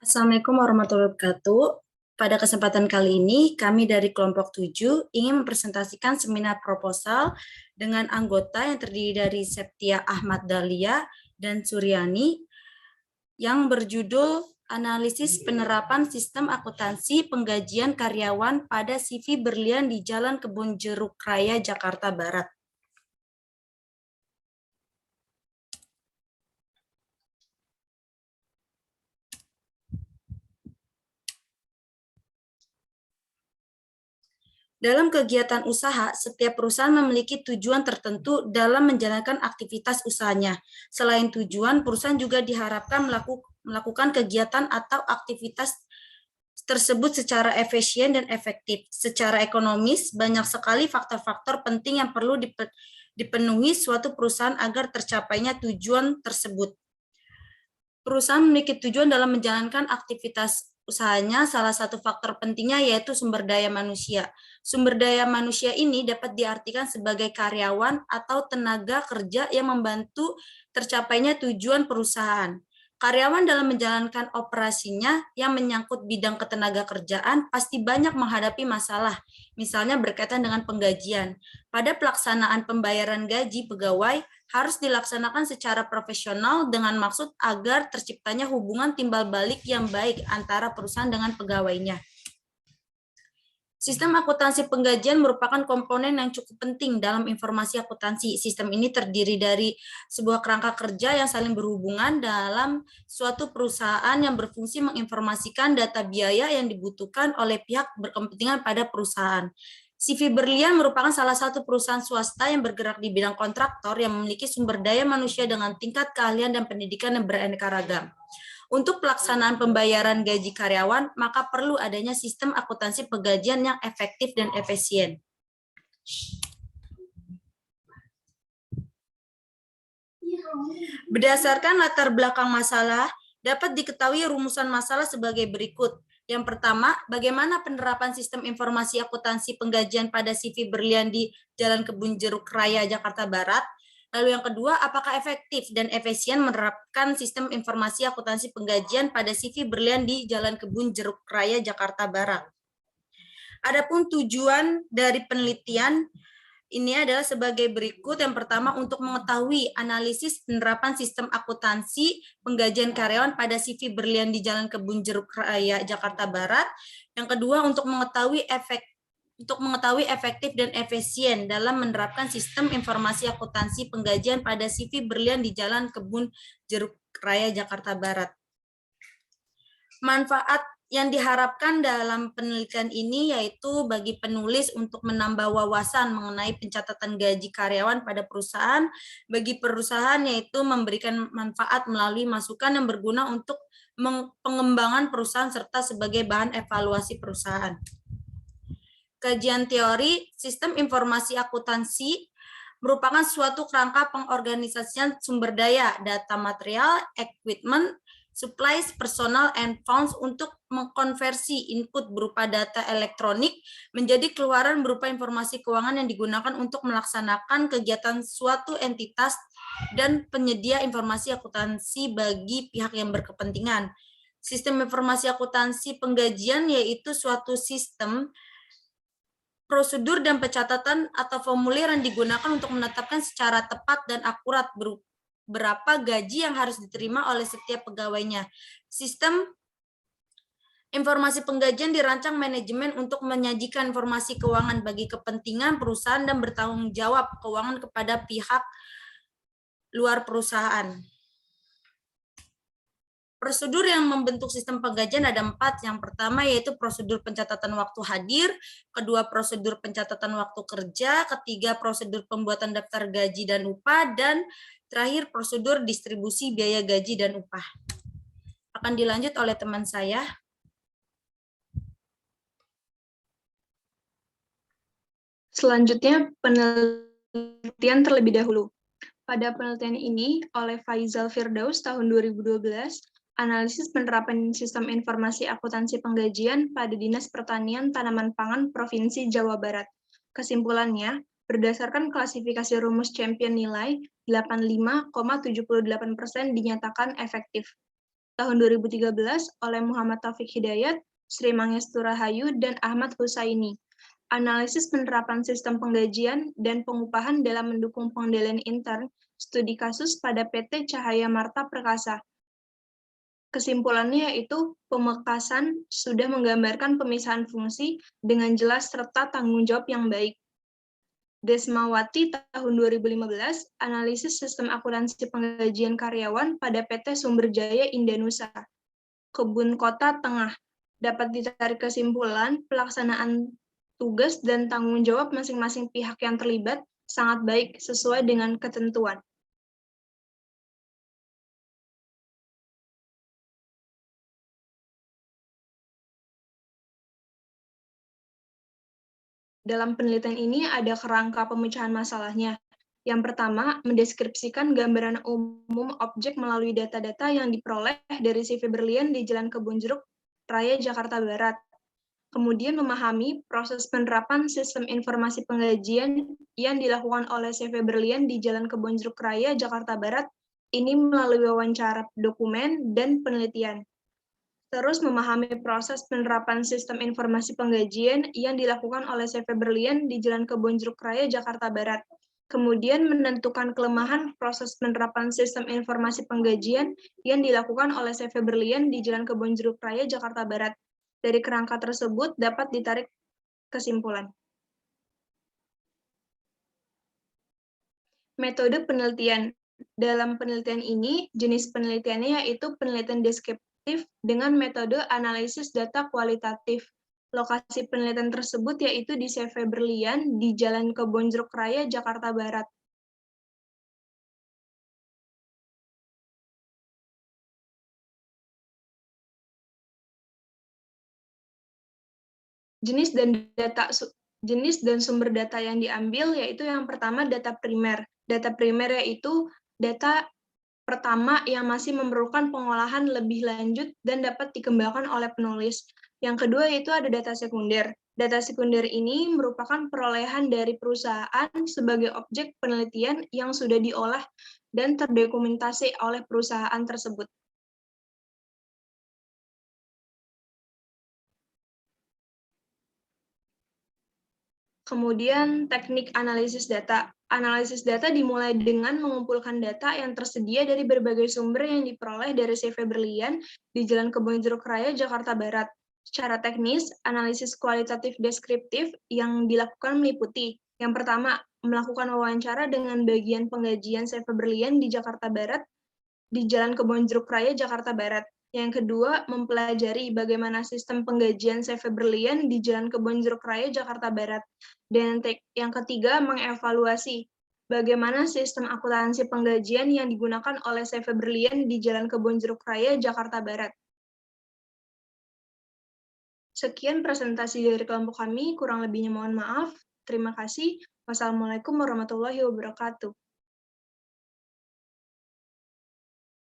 Assalamualaikum warahmatullahi wabarakatuh. Pada kesempatan kali ini, kami dari kelompok 7 ingin mempresentasikan seminar proposal dengan anggota yang terdiri dari Septia Ahmad Dahlia dan Suryani yang berjudul Analisis Penerapan Sistem Akuntansi Penggajian Karyawan pada CV Berlian di Jalan Kebun Jeruk Raya, Jakarta Barat. Dalam kegiatan usaha, setiap perusahaan memiliki tujuan tertentu dalam menjalankan aktivitas usahanya. Selain tujuan, perusahaan juga diharapkan melakukan kegiatan atau aktivitas tersebut secara efisien dan efektif. Secara ekonomis, banyak sekali faktor-faktor penting yang perlu dipenuhi suatu perusahaan agar tercapainya tujuan tersebut. Perusahaan memiliki tujuan dalam menjalankan aktivitas usahanya, salah satu faktor pentingnya yaitu sumber daya manusia. Sumber daya manusia ini dapat diartikan sebagai karyawan atau tenaga kerja yang membantu tercapainya tujuan perusahaan. Karyawan dalam menjalankan operasinya yang menyangkut bidang ketenaga kerjaan pasti banyak menghadapi masalah, misalnya berkaitan dengan penggajian. Pada pelaksanaan pembayaran gaji pegawai, harus dilaksanakan secara profesional dengan maksud agar terciptanya hubungan timbal balik yang baik antara perusahaan dengan pegawainya. Sistem akuntansi penggajian merupakan komponen yang cukup penting dalam informasi akuntansi. Sistem ini terdiri dari sebuah kerangka kerja yang saling berhubungan dalam suatu perusahaan yang berfungsi menginformasikan data biaya yang dibutuhkan oleh pihak berkepentingan pada perusahaan. CV Berlian merupakan salah satu perusahaan swasta yang bergerak di bidang kontraktor yang memiliki sumber daya manusia dengan tingkat keahlian dan pendidikan yang beraneka ragam. Untuk pelaksanaan pembayaran gaji karyawan, maka perlu adanya sistem akuntansi penggajian yang efektif dan efisien. Berdasarkan latar belakang masalah, dapat diketahui rumusan masalah sebagai berikut. Yang pertama, bagaimana penerapan sistem informasi akuntansi penggajian pada CV Berlian di Jalan Kebun Jeruk Raya, Jakarta Barat? Lalu yang kedua, apakah efektif dan efisien menerapkan sistem informasi akuntansi penggajian pada CV Berlian di Jalan Kebun Jeruk Raya, Jakarta Barat? Adapun tujuan dari penelitian ini adalah sebagai berikut. Yang pertama, untuk mengetahui analisis penerapan sistem akuntansi penggajian karyawan pada CV Berlian di Jalan Kebun Jeruk Raya, Jakarta Barat. Yang kedua, untuk mengetahui efektif dan efisien dalam menerapkan sistem informasi akuntansi penggajian pada CV Berlian di Jalan Kebun Jeruk Raya, Jakarta Barat. Manfaat yang diharapkan dalam penelitian ini yaitu bagi penulis untuk menambah wawasan mengenai pencatatan gaji karyawan pada perusahaan, bagi perusahaan yaitu memberikan manfaat melalui masukan yang berguna untuk pengembangan perusahaan serta sebagai bahan evaluasi perusahaan. Kajian teori sistem informasi akuntansi merupakan suatu kerangka pengorganisasian sumber daya, data material, equipment, supplies, personal, and funds untuk mengkonversi input berupa data elektronik menjadi keluaran berupa informasi keuangan yang digunakan untuk melaksanakan kegiatan suatu entitas dan penyedia informasi akuntansi bagi pihak yang berkepentingan. Sistem informasi akuntansi penggajian yaitu suatu sistem prosedur dan pencatatan atau formulir yang digunakan untuk menetapkan secara tepat dan akurat berapa gaji yang harus diterima oleh setiap pegawainya. Sistem informasi penggajian dirancang manajemen untuk menyajikan informasi keuangan bagi kepentingan perusahaan dan bertanggung jawab keuangan kepada pihak luar perusahaan. Prosedur yang membentuk sistem penggajian ada 4. Yang pertama yaitu prosedur pencatatan waktu hadir, kedua prosedur pencatatan waktu kerja, ketiga prosedur pembuatan daftar gaji dan upah, dan terakhir prosedur distribusi biaya gaji dan upah. Akan dilanjut oleh teman saya. Selanjutnya penelitian terlebih dahulu. Pada penelitian ini oleh Faizal Firdaus tahun 2012, analisis penerapan sistem informasi akuntansi penggajian pada Dinas Pertanian Tanaman Pangan Provinsi Jawa Barat. Kesimpulannya, berdasarkan klasifikasi rumus champion nilai, 85,78% dinyatakan efektif. tahun 2013 oleh Muhammad Taufik Hidayat, Sri Mangestu Rahayu, dan Ahmad Husaini. Analisis penerapan sistem penggajian dan pengupahan dalam mendukung pengendalian intern, studi kasus pada PT Cahaya Marta Perkasa. Kesimpulannya yaitu pemekasan sudah menggambarkan pemisahan fungsi dengan jelas serta tanggung jawab yang baik. Desmawati tahun 2015, analisis sistem akuntansi penggajian karyawan pada PT Sumberjaya Indanusa, Kebun Kota Tengah. Dapat ditarik kesimpulan pelaksanaan tugas dan tanggung jawab masing-masing pihak yang terlibat sangat baik sesuai dengan ketentuan. Dalam penelitian ini ada kerangka pemecahan masalahnya. Yang pertama, mendeskripsikan gambaran umum objek melalui data-data yang diperoleh dari CV Berlian di Jalan Kebun Jeruk Raya, Jakarta Barat. Kemudian memahami proses penerapan sistem informasi penggajian yang dilakukan oleh CV Berlian di Jalan Kebun Jeruk Raya, Jakarta Barat, ini melalui wawancara dokumen dan penelitian. Terus memahami proses penerapan sistem informasi penggajian yang dilakukan oleh CV Berlian di Jalan Kebun Jeruk Raya, Jakarta Barat. Kemudian menentukan kelemahan proses penerapan sistem informasi penggajian yang dilakukan oleh CV Berlian di Jalan Kebun Jeruk Raya, Jakarta Barat. Dari kerangka tersebut dapat ditarik kesimpulan. Metode penelitian. Dalam penelitian ini, jenis penelitiannya yaitu penelitian deskriptif dengan metode analisis data kualitatif. Lokasi penelitian tersebut yaitu di CV Berlian di Jalan Kebon Jeruk Raya, Jakarta Barat. Jenis dan sumber data yang diambil yaitu yang pertama data primer. Data primer yaitu data pertama yang masih memerlukan pengolahan lebih lanjut dan dapat dikembangkan oleh penulis. Yang kedua yaitu ada data sekunder. Data sekunder ini merupakan perolehan dari perusahaan sebagai objek penelitian yang sudah diolah dan terdokumentasi oleh perusahaan tersebut. Kemudian teknik analisis data. Analisis data dimulai dengan mengumpulkan data yang tersedia dari berbagai sumber yang diperoleh dari CV Berlian di Jalan Kebun Jeruk Raya, Jakarta Barat. Secara teknis, analisis kualitatif deskriptif yang dilakukan meliputi yang pertama, melakukan wawancara dengan bagian penggajian CV Berlian di Jakarta Barat di Jalan Kebun Jeruk Raya, Jakarta Barat. Yang kedua, mempelajari bagaimana sistem penggajian CV Berlian di Jalan Kebun Jeruk Raya, Jakarta Barat. Dan yang ketiga, mengevaluasi bagaimana sistem akuntansi penggajian yang digunakan oleh CV Berlian di Jalan Kebun Jeruk Raya, Jakarta Barat. Sekian presentasi dari kelompok kami, kurang lebihnya mohon maaf. Terima kasih. Wassalamualaikum warahmatullahi wabarakatuh.